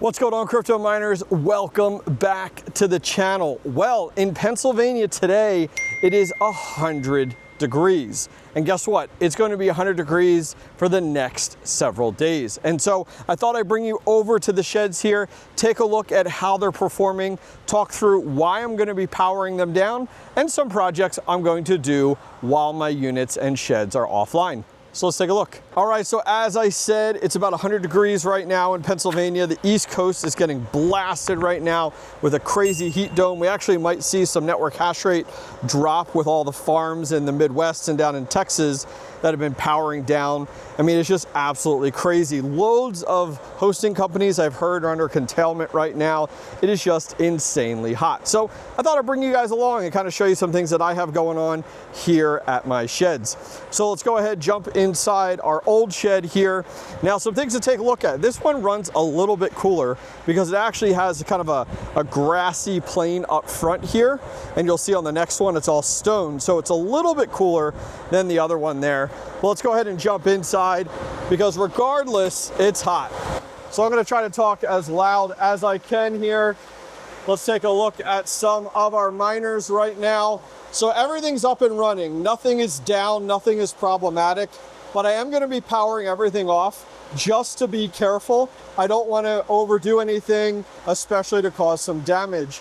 What's going on, crypto miners? Welcome back to the channel. Well, in Pennsylvania today, it is 100 degrees. And guess what? It's going to be 100 degrees for the next several days. And so I thought I'd bring you over to the sheds here, take a look at how they're performing, talk through why I'm going to be powering them down, and some projects I'm going to do while my units and sheds are offline. So let's take a look. All right, so as I said, it's about 100 degrees right now in Pennsylvania. The East Coast is getting blasted right now with a crazy heat dome. We actually might see some network hash rate drop with all the farms in the Midwest and down in Texas that have been powering down. I mean, it's just absolutely crazy. Loads of hosting companies I've heard are under curtailment right now. It is just insanely hot. So I thought I'd bring you guys along and kind of show you some things that I have going on here at my sheds. So let's go ahead, jump inside our old shed here. Now, some things to take a look at. This one runs a little bit cooler because it actually has kind of a grassy plain up front here. And you'll see on the next one, it's all stone. So it's a little bit cooler than the other one there. Well, let's go ahead and jump inside because regardless, it's hot. So I'm going to try to talk as loud as I can here. Let's take a look at some of our miners right now. So everything's up and running. Nothing is down, nothing is problematic, but I am going to be powering everything off just to be careful. I don't want to overdo anything, especially to cause some damage.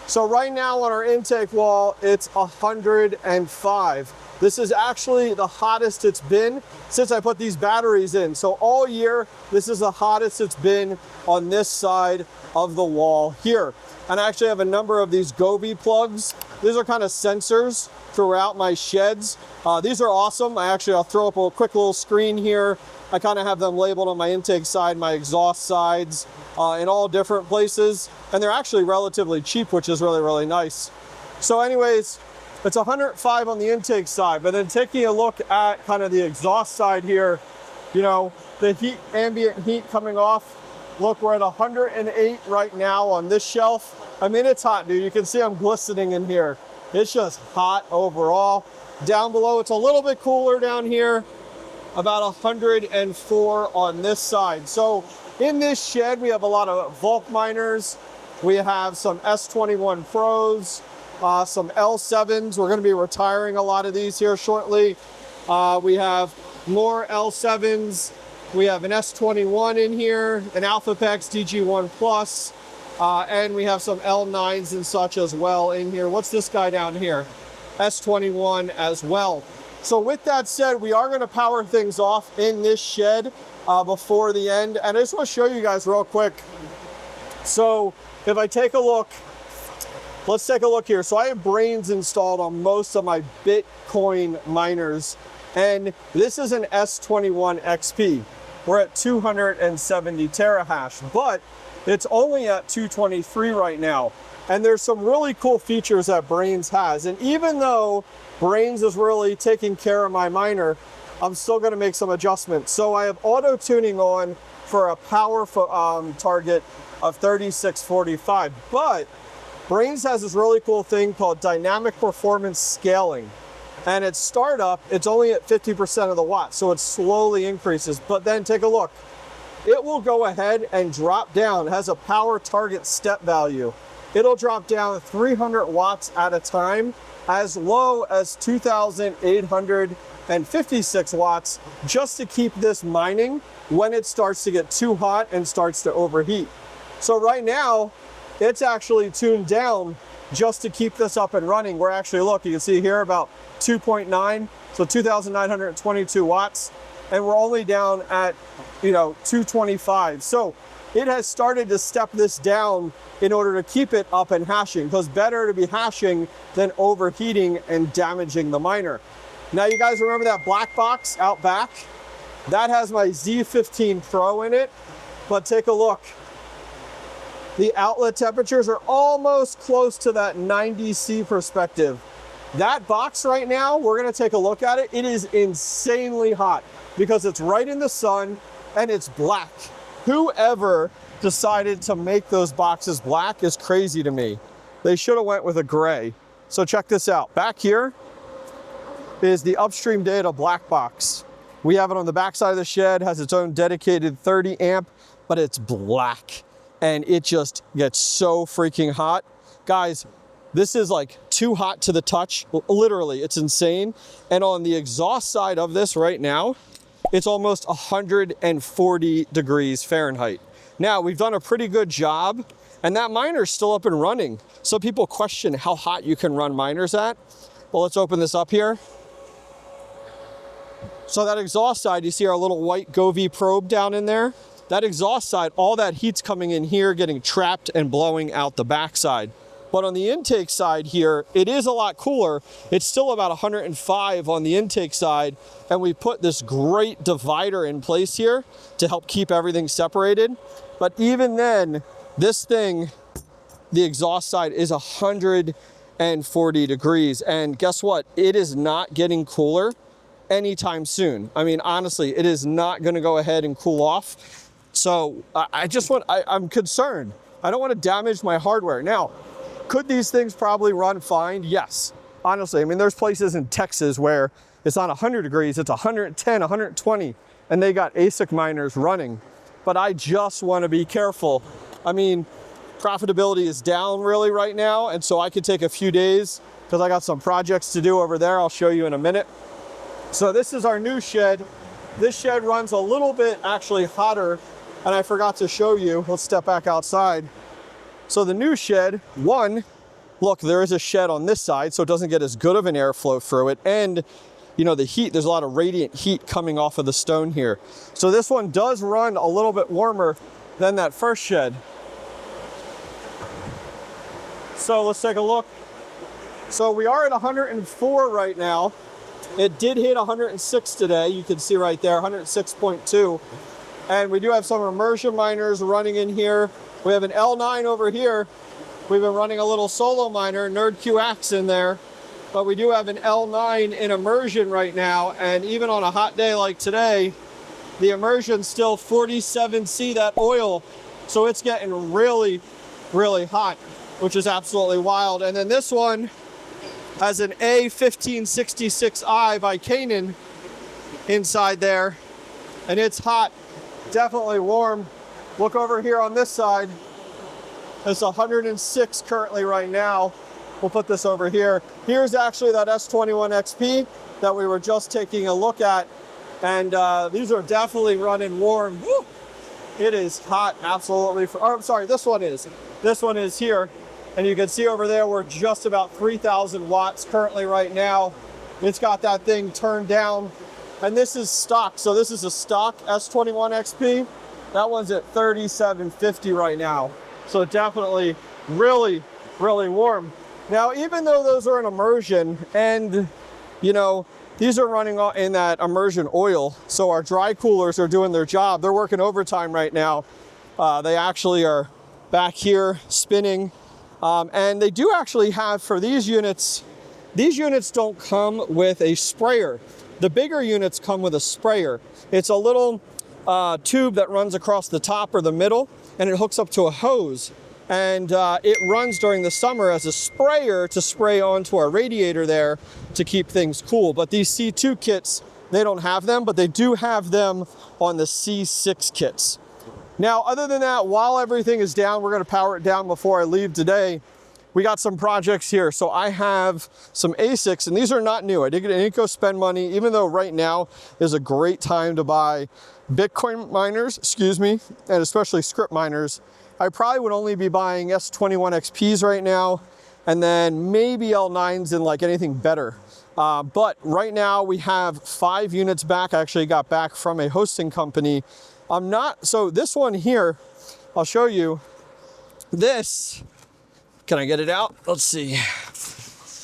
So right now on our intake wall, it's 105. This is actually the hottest it's been since I put these batteries in. So all year, this is the hottest it's been on this side of the wall here. And I actually have a number of these Govee plugs. These are kind of sensors throughout my sheds. These are awesome. I'll throw up a quick little screen here. I kind of have them labeled on my intake side, my exhaust sides, in all different places. And they're actually relatively cheap, which is really, really nice. So anyways, it's 105 on the intake side, but then taking a look at kind of the exhaust side here, you know, the heat, ambient heat coming off. Look, we're at 108 right now on this shelf. I mean, it's hot, dude. You can see I'm glistening in here. It's just hot overall. Down below, it's a little bit cooler down here, about 104 on this side. So in this shed, we have a lot of Volk miners. We have some S21 Pros, some L7s. We're going to be retiring a lot of these here shortly. We have more L7s. We have an S21 in here, an AlphaPex DG1 Plus, and we have some L9s and such as well in here. What's this guy down here? S21 as well. So with that said, we are going to power things off in this shed before the end. And I just want to show you guys real quick. So if I take a look, let's take a look here. So I have brains installed on most of my Bitcoin miners, and this is an S21 XP. We're at 270 terahash, but it's only at 223 right now. And there's some really cool features that Brains has. And even though Brains is really taking care of my miner, I'm still going to make some adjustments. So I have auto tuning on for a power target of 3645, but Brains has this really cool thing called dynamic performance scaling. And at startup, it's only at 50% of the watts, so it slowly increases. But then take a look. It will go ahead and drop down. It has a power target step value. It'll drop down 300 watts at a time, as low as 2,856 watts, just to keep this mining when it starts to get too hot and starts to overheat. So right now, it's actually tuned down just to keep this up and running. We're actually, look, you can see here about 2.9, so 2,922 watts, and we're only down at, 225. So it has started to step this down in order to keep it up and hashing, because better to be hashing than overheating and damaging the miner. Now, you guys remember that black box out back? That has my Z15 Pro in it, but take a look. The outlet temperatures are almost close to that 90C perspective. That box right now, we're gonna take a look at it. It is insanely hot because it's right in the sun and it's black. Whoever decided to make those boxes black is crazy to me. They should have went with a gray. So check this out. Back here is the upstream data black box. We have it on the back side of the shed, has its own dedicated 30 amp, but it's black. and it just gets so freaking hot. Guys, this is like too hot to the touch. Literally, it's insane. And on the exhaust side of this right now, it's almost 140 degrees Fahrenheit. Now, we've done a pretty good job, and that miner's still up and running. So people question how hot you can run miners at. Well, let's open this up here. So that exhaust side, you see our little white Govee probe down in there? That exhaust side, all that heat's coming in here, getting trapped and blowing out the backside. But on the intake side here, it is a lot cooler. It's still about 105 on the intake side, and we put this great divider in place here to help keep everything separated. But even then, this thing, the exhaust side is 140 degrees. And guess what? It is not getting cooler anytime soon. I mean, honestly, it is not gonna go ahead and cool off. So I'm concerned. I don't wanna damage my hardware. Now, could these things probably run fine? Yes, honestly. I mean, there's places in Texas where it's not 100 degrees, it's 110, 120, and they got ASIC miners running. But I just wanna be careful. I mean, profitability is down really right now, and so I could take a few days because I got some projects to do over there. I'll show you in a minute. So this is our new shed. This shed runs a little bit actually hotter, and I forgot to show you. Let's step back outside. So the new shed, look, there is a shed on this side, so it doesn't get as good of an airflow through it. And you know, the heat, there's a lot of radiant heat coming off of the stone here. So this one does run a little bit warmer than that first shed. So let's take a look. So we are at 104 right now. It did hit 106 today. You can see right there, 106.2. And we do have some immersion miners running in here. We have an L9 over here. We've been running a little solo miner, NerdQX in there. But we do have an L9 in immersion right now. And even on a hot day like today, the immersion's still 47C, that oil. So it's getting really, really hot, which is absolutely wild. And then this one has an A1566i by Canon inside there, and it's hot, definitely warm. Look over here on this side. It's 106 currently right now. We'll put this over here. Here's actually that S21XP that we were just taking a look at, and these are definitely running warm. Woo! It is hot, absolutely. I'm sorry, this one is. This one is here. And you can see over there, we're just about 3,000 watts currently right now. It's got that thing turned down. And this is stock. So this is a stock S21XP. That one's at 3750 right now. So definitely really, really warm. Now, even though those are in immersion and, you know, these are running in that immersion oil, so our dry coolers are doing their job. They're working overtime right now. They actually are back here spinning. And they do actually have, for these units don't come with a sprayer. The bigger units come with a sprayer. It's a little tube that runs across the top or the middle, and it hooks up to a hose. And it runs during the summer as a sprayer to spray onto our radiator there to keep things cool. But these C2 kits, they don't have them, but they do have them on the C6 kits. Now, other than that, while everything is down, we're gonna power it down before I leave today. We got some projects here. So I have some ASICs, and these are not new. I didn't go spend money, even though right now is a great time to buy Bitcoin miners, and especially script miners. I probably would only be buying S21XPs right now, and then maybe L9s and like anything better. But right now we have 5 units back. I actually got back from a hosting company. So this one here, I'll show you. This, can I get it out? Let's see.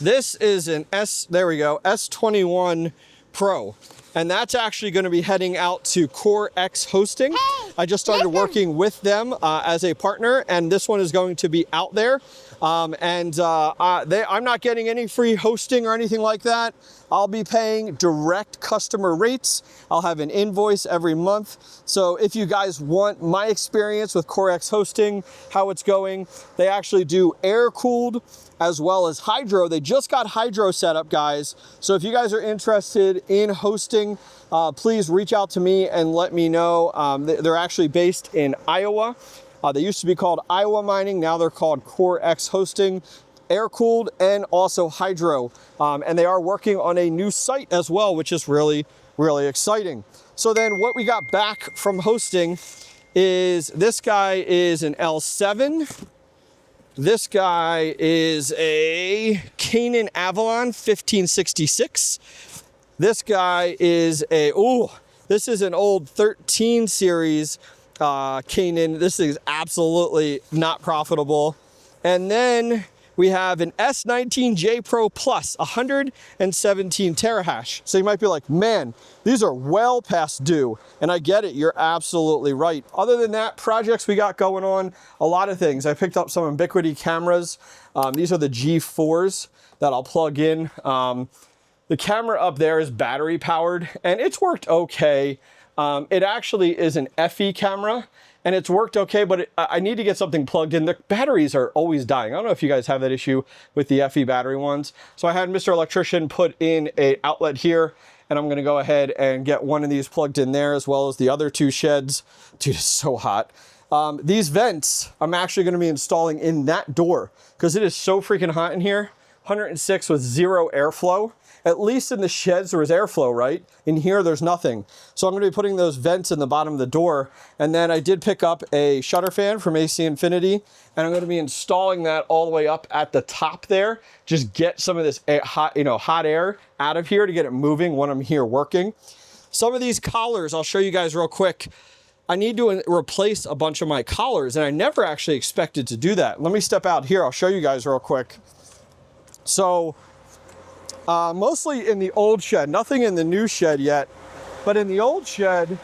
This is an S21 Pro. And that's actually going to be heading out to CoreX Hosting. I just started working with them as a partner, and this one is going to be out there. I'm not getting any free hosting or anything like that. I'll be paying direct customer rates. I'll have an invoice every month. So if you guys want my experience with CoreX Hosting, how it's going, they actually do air-cooled as well as hydro. They just got hydro set up, guys. So if you guys are interested in hosting, please reach out to me and let me know. They're actually based in Iowa. They used to be called Iowa Mining, now they're called Core X Hosting, air-cooled and also hydro. And they are working on a new site as well, which is really, really exciting. So then what we got back from hosting is this guy is an L7. This guy is a Canaan Avalon 1566. This guy is a, this is an old 13 series Canaan. This is absolutely not profitable. And then we have an S19J Pro Plus, 117 terahash. So you might be like, man, these are well past due. And I get it, you're absolutely right. Other than that, projects we got going on, a lot of things. I picked up some Ubiquiti cameras. These are the G4s that I'll plug in. The camera up there is battery powered and it's worked okay. It actually is an FE camera and it's worked okay, but I need to get something plugged in. The batteries are always dying. I don't know if you guys have that issue with the FE battery ones. So I had Mr. Electrician put in an outlet here and I'm gonna go ahead and get one of these plugged in there as well as the other two sheds. Dude, it's so hot. These vents, I'm actually gonna be installing in that door because it is so freaking hot in here. 106 with zero airflow. At least in the sheds there was airflow, right? In here there's nothing. So I'm gonna be putting those vents in the bottom of the door. And then I did pick up a shutter fan from AC Infinity and I'm gonna be installing that all the way up at the top there. Just get some of this hot, hot air out of here to get it moving when I'm here working. Some of these collars, I'll show you guys real quick. I need to replace a bunch of my collars and I never actually expected to do that. Let me step out here, I'll show you guys real quick. So, mostly in the old shed, nothing in the new shed yet, but in the old shed,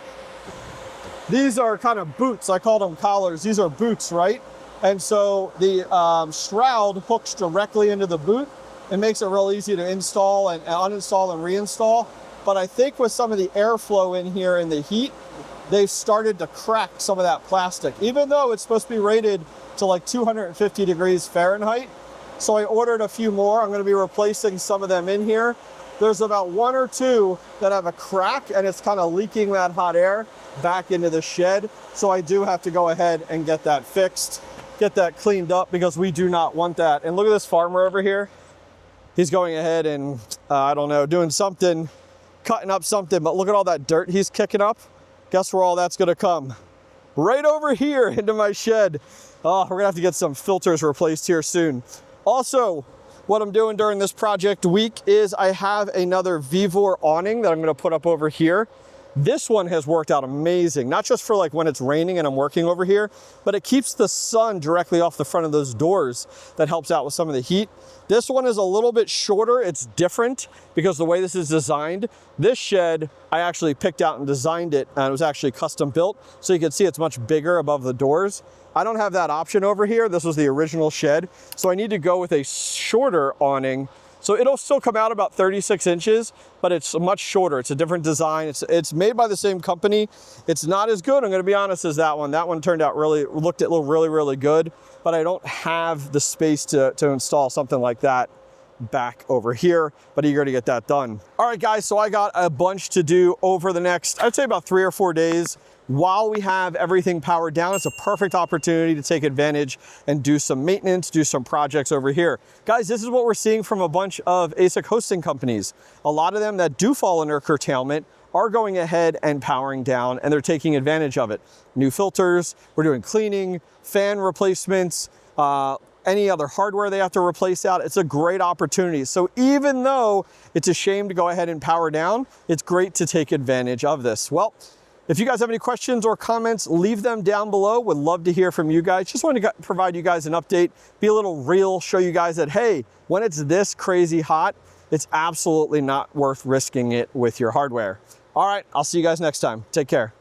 these are kind of boots. I call them collars. These are boots, right? And so the shroud hooks directly into the boot. It makes it real easy to install and uninstall and reinstall. But I think with some of the airflow in here and the heat, they've started to crack some of that plastic, even though it's supposed to be rated to like 250 degrees Fahrenheit. So I ordered a few more. I'm gonna be replacing some of them in here. There's about one or two that have a crack and it's kind of leaking that hot air back into the shed. So I do have to go ahead and get that fixed, get that cleaned up because we do not want that. And look at this farmer over here. He's going ahead and, I don't know, doing something, cutting up something, but look at all that dirt he's kicking up. Guess where all that's gonna come? Right over here into my shed. Oh, we're gonna have to get some filters replaced here soon. Also, what I'm doing during this project week is I have another Vivor awning that I'm gonna put up over here. This one has worked out amazing, not just for like when it's raining and I'm working over here, but it keeps the sun directly off the front of those doors. That helps out with some of the heat. This one is a little bit shorter. It's different because the way this is designed. This shed, I actually picked out and designed it and it was actually custom built. So you can see it's much bigger above the doors. I don't have that option over here. This was the original shed. So I need to go with a shorter awning. So it'll still come out about 36 inches, but it's much shorter. It's a different design. It's made by the same company. It's not as good, I'm gonna be honest, as that one. That one turned out looked really good, but I don't have the space to install something like that back over here, but eager to get that done. All right, guys, so I got a bunch to do over the next, I'd say about 3 or 4 days. While we have everything powered down, it's a perfect opportunity to take advantage and do some maintenance, do some projects over here. Guys, this is what we're seeing from a bunch of ASIC hosting companies. A lot of them that do fall under curtailment are going ahead and powering down and they're taking advantage of it. New filters, we're doing cleaning, fan replacements, any other hardware they have to replace out. It's a great opportunity. So even though it's a shame to go ahead and power down, it's great to take advantage of this. Well, if you guys have any questions or comments, leave them down below. Would love to hear from you guys. Just wanted to provide you guys an update, be a little real, show you guys that, hey, when it's this crazy hot, it's absolutely not worth risking it with your hardware. All right, I'll see you guys next time. Take care.